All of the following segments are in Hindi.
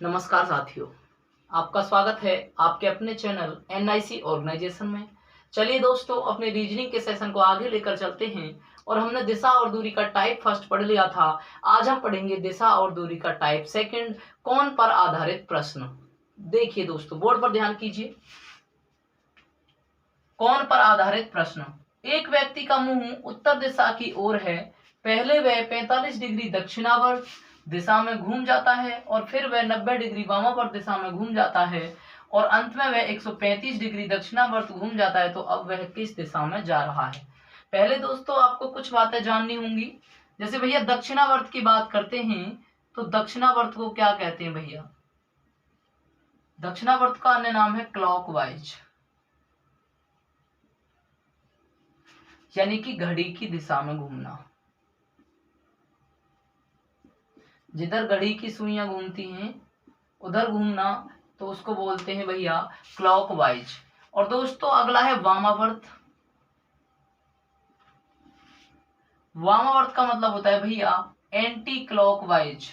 नमस्कार साथियों, आपका स्वागत है आपके अपने चैनल एनआईसी ऑर्गेनाइजेशन में। चलिए दोस्तों, अपने रीजनिंग के सेशन को आगे लेकर चलते हैं। और हमने दिशा और दूरी का टाइप फर्स्ट पढ़ लिया था। आज हम पढ़ेंगे दिशा और दूरी का टाइप सेकंड, कौन पर आधारित प्रश्न। देखिए दोस्तों, बोर्ड पर ध्यान कीजिए। कौन पर आधारित प्रश्न। एक व्यक्ति का मुंह उत्तर दिशा की ओर है। पहले वह 45 डिग्री दक्षिणावर्त दिशा में घूम जाता है और फिर वह 90 डिग्री वामावर्त दिशा में घूम जाता है और अंत में वह 135 डिग्री दक्षिणावर्त घूम जाता है। तो अब वह किस दिशा में जा रहा है। पहले दोस्तों आपको कुछ बातें जाननी होंगी। जैसे भैया दक्षिणावर्त की बात करते हैं तो दक्षिणावर्त को क्या कहते हैं भैया। दक्षिणावर्त का अन्य नाम है क्लॉकवाइज, यानी कि घड़ी की दिशा में घूमना। जिधर घड़ी की सुइयां घूमती हैं उधर घूमना, तो उसको बोलते हैं भैया क्लॉकवाइज। और दोस्तों अगला है वामावर्त। वामावर्त का मतलब होता है भैया एंटी क्लॉकवाइज,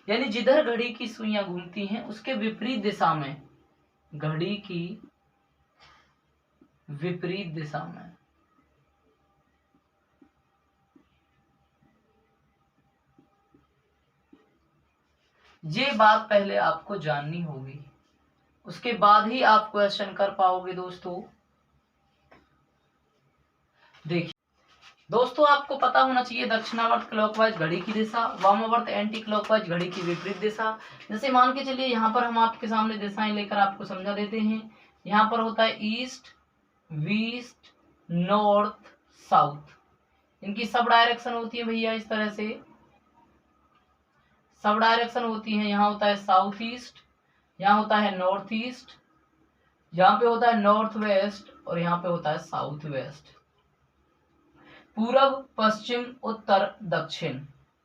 यानी जिधर घड़ी की सुइयां घूमती हैं उसके विपरीत दिशा में, घड़ी की विपरीत दिशा में। ये बात पहले आपको जाननी होगी, उसके बाद ही आप क्वेश्चन कर पाओगे दोस्तों। देखिए दोस्तों, आपको पता होना चाहिए दक्षिणावर्त क्लॉकवाइज घड़ी की दिशा, वामावर्त एंटी क्लॉकवाइज घड़ी की विपरीत दिशा। जैसे मान के चलिए यहाँ पर हम आपके सामने दिशाएं लेकर आपको समझा देते हैं। यहाँ पर होता है ईस्ट, वेस्ट, नॉर्थ, साउथ। इनकी सब डायरेक्शन होती है भैया इस तरह से, सब डायरेक्शन होती है। यहाँ होता है साउथ ईस्ट, यहाँ होता है नॉर्थ ईस्ट, यहाँ पे होता है नॉर्थ वेस्ट और यहाँ पे होता है साउथ वेस्ट। पूरब पश्चिम उत्तर दक्षिण,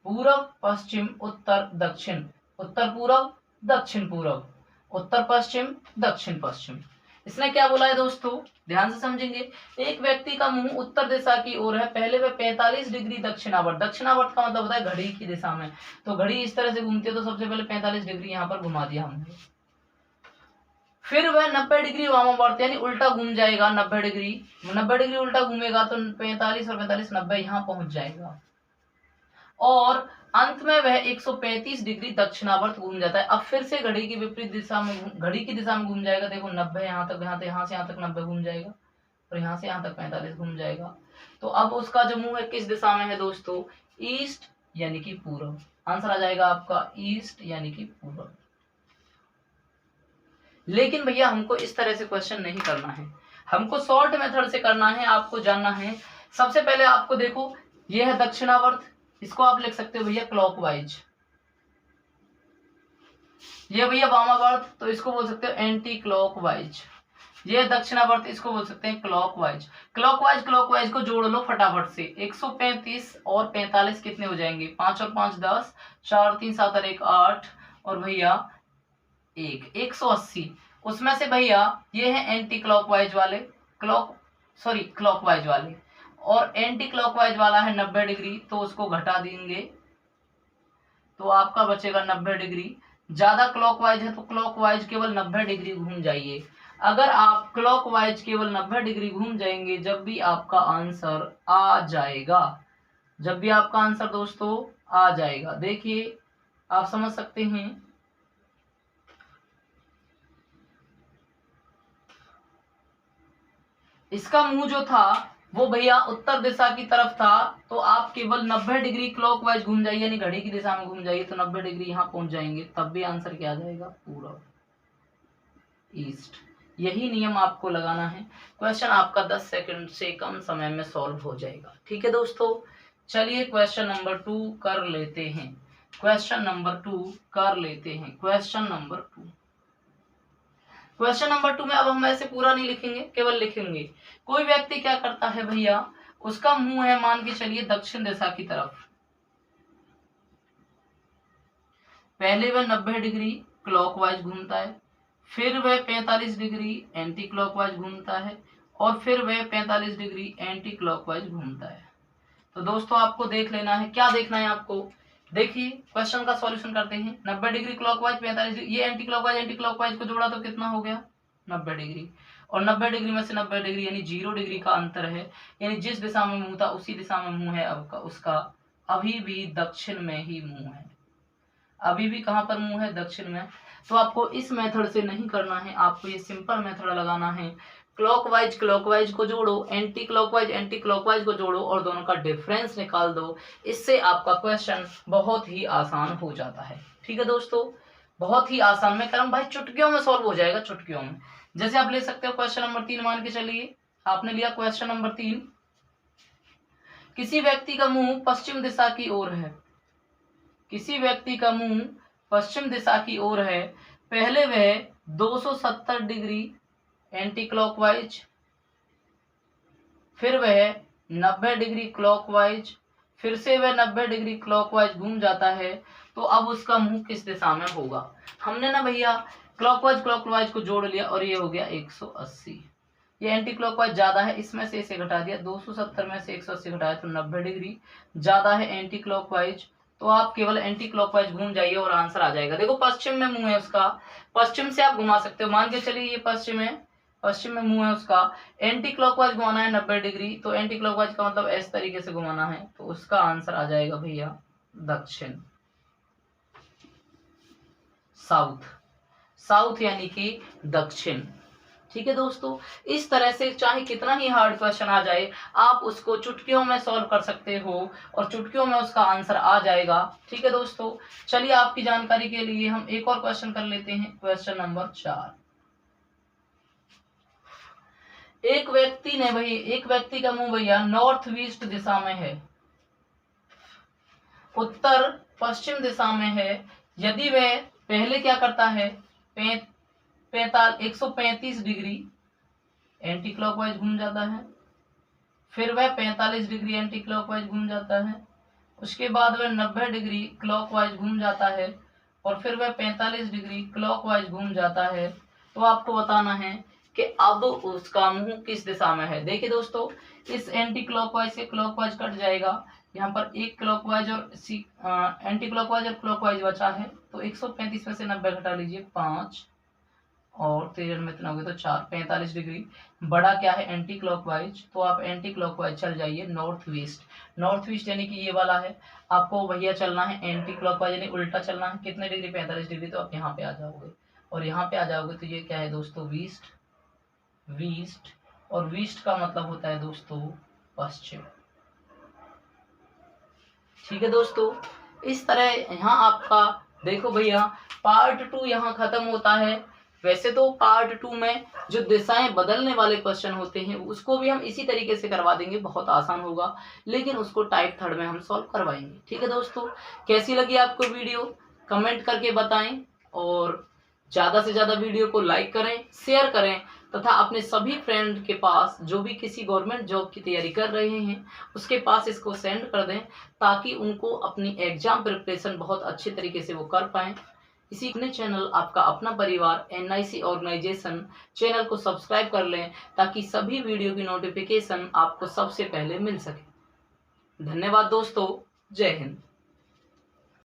पूरब पश्चिम उत्तर दक्षिण, उत्तर पूरब दक्षिण पूरब, उत्तर पश्चिम दक्षिण पश्चिम। इसने क्या बोला है दोस्तों, ध्यान से समझेंगे। एक व्यक्ति का मुंह उत्तर दिशा की ओर है। पहले वह 45 डिग्री दक्षिणावर्त, दक्षिणावर्त का मतलब होता है घड़ी की दिशा में। तो घड़ी इस तरह से घूमती है तो सबसे पहले 45 डिग्री यहाँ पर घुमा दिया हमने। फिर वह 90 डिग्री वामावर्त यानी उल्टा घूम जाएगा। 90 डिग्री उल्टा घूमेगा तो 45 और 45 90 यहाँ पहुंच जाएगा और अंत में वह 135 डिग्री दक्षिणावर्त घूम जाता है। अब फिर से घड़ी की विपरीत दिशा में, घड़ी की दिशा में घूम जाएगा। देखो 90 यहाँ तक, यहाँ से यहाँ तक 90 घूम जाएगा और यहाँ से यहाँ तक 45 घूम जाएगा। तो अब उसका जो मुंह है किस दिशा में है दोस्तों, ईस्ट यानी कि पूर्व। आंसर आ जाएगा आपका ईस्ट यानी कि पूर्व। लेकिन भैया हमको इस तरह से क्वेश्चन नहीं करना है, हमको शॉर्ट मेथड से करना है। आपको जानना है, सबसे पहले आपको देखो ये है दक्षिणावर्त, इसको आप लिख सकते हो भैया क्लॉकवाइज। ये भैया वामावर्त, तो इसको बोल सकते हो एंटी क्लॉकवाइज। ये दक्षिणावर्त, इसको बोल सकते हैं क्लॉकवाइज। क्लॉकवाइज को जोड़ लो फटाफट से। 135 और 45 कितने हो जाएंगे, 5 और 5 10, 4 3 7 और 1 8 और भैया 180। उसमें से भैया ये है एंटी क्लॉकवाइज वाले, क्लॉकवाइज वाले, और एंटी क्लॉकवाइज वाला है 90 डिग्री, तो उसको घटा देंगे तो आपका बचेगा 90 डिग्री। ज्यादा क्लॉकवाइज है तो क्लॉकवाइज केवल 90 डिग्री घूम जाइए। अगर आप क्लॉकवाइज केवल 90 डिग्री घूम जाएंगे जब भी आपका आंसर आ जाएगा, जब भी आपका आंसर दोस्तों आ जाएगा, देखिए आप समझ सकते हैं। इसका मुंह जो था वो भैया उत्तर दिशा की तरफ था, तो आप केवल 90 डिग्री क्लॉकवाइज घूम जाइए, यानी घड़ी की दिशा में घूम जाइए तो 90 डिग्री यहाँ पहुंच जाएंगे, तब भी आंसर क्या आ जाएगा, पूरब, ईस्ट। यही नियम आपको लगाना है। क्वेश्चन आपका 10 सेकंड से कम समय में सॉल्व हो जाएगा। ठीक है दोस्तों, चलिए क्वेश्चन नंबर 2 कर लेते हैं। क्वेश्चन नंबर 2 कर लेते हैं। क्वेश्चन नंबर 2 में अब हम ऐसे पूरा नहीं लिखेंगे, केवल लिखेंगे कोई व्यक्ति क्या करता है भैया, उसका मुंह है मान के चलिए दक्षिण दिशा की तरफ। पहले वह 90 डिग्री क्लॉकवाइज घूमता है, फिर वह 45 डिग्री एंटी क्लॉकवाइज घूमता है और फिर वह 45 डिग्री एंटी क्लॉकवाइज घूमता है। तो दोस्तों आपको देख लेना है, क्या देखना है आपको, देखिए क्वेश्चन का सॉल्यूशन करते हैं। 90 डिग्री क्लॉकवाइज, 45 डिग्री, ये एंटी क्लॉकवाइज को जोड़ा तो कितना हो गया 90 डिग्री, और 90 डिग्री में से 90 डिग्री यानी 0 डिग्री का अंतर है, यानी जिस दिशा में मुंह था उसी दिशा में मुंह है अब का उसका, अभी भी दक्षिण में ही मुंह है, अभी भी कहां पर मुंह है, दक्षिण में। तो आपको इस मेथड से नहीं करना है, आपको ये सिंपल मेथड लगाना है, क्लॉकवाइज क्लॉकवाइज को जोड़ो, एंटी क्लॉकवाइज को जोड़ो और दोनों का डिफरेंस निकाल दो, इससे आपका क्वेश्चन बहुत ही आसान हो जाता है। ठीक है दोस्तों, बहुत ही आसान, मैं कह रहा हूं भाई चुटकियों में सॉल्व हो जाएगा, चुटकियों में। जैसे आप ले सकते हो क्वेश्चन नंबर 3 मान के चलिए, आपने लिया क्वेश्चन नंबर 3, किसी व्यक्ति का मुंह पश्चिम दिशा की ओर है, किसी व्यक्ति का मुंह पश्चिम दिशा की ओर है, पहले वह 270 डिग्री एंटी क्लॉकवाइज, फिर वह 90 डिग्री क्लॉकवाइज, फिर से वह 90 डिग्री क्लॉकवाइज घूम जाता है, तो अब उसका मुंह किस दिशा में होगा। हमने ना भैया क्लॉकवाइज को जोड़ लिया और ये हो गया 180, ये एंटी क्लॉकवाइज ज्यादा है, इसमें से इसे घटा दिया, 270 में से 180 घटाया तो 90 डिग्री ज्यादा है एंटी क्लॉकवाइज, तो आप केवल एंटी क्लॉकवाइज घूम जाइए और आंसर आ जाएगा। देखो पश्चिम में मुंह है उसका, पश्चिम से आप घुमा सकते हो, मान के चलिए ये पश्चिम है, पश्चिम में मुंह है उसका, एंटी क्लॉकवाइज घुमाना है 90 डिग्री, तो एंटी क्लॉकवाइज का मतलब इस तरीके से घुमाना है, तो उसका आंसर आ जाएगा भैया दक्षिण, साउथ, साउथ यानी कि दक्षिण। ठीक है दोस्तों, इस तरह से चाहे कितना ही हार्ड क्वेश्चन आ जाए, आप उसको चुटकियों में सॉल्व कर सकते हो और चुटकियों में उसका आंसर आ जाएगा। ठीक है दोस्तों, चलिए आपकी जानकारी के लिए हम एक और क्वेश्चन कर लेते हैं, क्वेश्चन नंबर 4। एक व्यक्ति का मुंह भैया नॉर्थ ईस्ट दिशा में है, उत्तर पश्चिम दिशा में है, यदि वह पहले क्या करता है 135 डिग्री एंटी क्लॉकवाइज घूम जाता है, फिर वह 45 डिग्री एंटी क्लॉकवाइज घूम जाता है, उसके बाद वह 90 डिग्री क्लॉकवाइज घूम जाता है और फिर वह 45 डिग्री क्लॉकवाइज घूम जाता है, तो आपको बताना है कि अब उसका मुंह किस दिशा में है। देखिए दोस्तों, इस एंटी क्लॉकवाइज से क्लॉकवाइज कट जाएगा, यहाँ पर एक क्लॉकवाइज और एंटी क्लॉकवाइज और क्लॉकवाइज बचा है, तो 135 में से 90 घटा लीजिए 5 और 13 में इतना हो गया तो 4, 45 डिग्री बड़ा क्या है एंटी क्लॉकवाइज, तो आप एंटी क्लॉकवाइज चल जाइए नॉर्थ ईस्ट यानी कि ये वाला है, आपको भैया चलना है एंटी क्लॉकवाइज यानी उल्टा चलना है, कितने डिग्री 45 डिग्री, तो आप यहाँ पे आ जाओगे और यहाँ पे आ जाओगे तो ये क्या है दोस्तों वीस्ट, और वीस्ट का मतलब होता है दोस्तों पश्चिम। ठीक है दोस्तों, इस तरह यहाँ आपका देखो भैया पार्ट 2 यहाँ खत्म होता है। वैसे तो पार्ट 2 में जो दिशाएं बदलने वाले क्वेश्चन होते हैं उसको भी हम इसी तरीके से करवा देंगे, बहुत आसान होगा, लेकिन उसको टाइप 3 में हम सॉल्व करवाएंगे। ठीक है दोस्तों, कैसी लगी आपको वीडियो कमेंट करके बताएं और ज्यादा से ज्यादा वीडियो को लाइक करें, शेयर करें तथा अपने सभी फ्रेंड के पास जो भी किसी गवर्नमेंट जॉब की तैयारी कर रहे हैं उसके पास इसको सेंड कर दें, ताकि उनको अपनी एग्जाम प्रिपरेशन बहुत अच्छे तरीके से वो कर पाएं। इसी अपने चैनल आपका अपना परिवार NIC ऑर्गेनाइजेशन चैनल को सब्सक्राइब कर लें, ताकि सभी वीडियो की नोटिफिकेशन आपको सबसे पहले मिल सके। धन्यवाद दोस्तों, जय हिंद।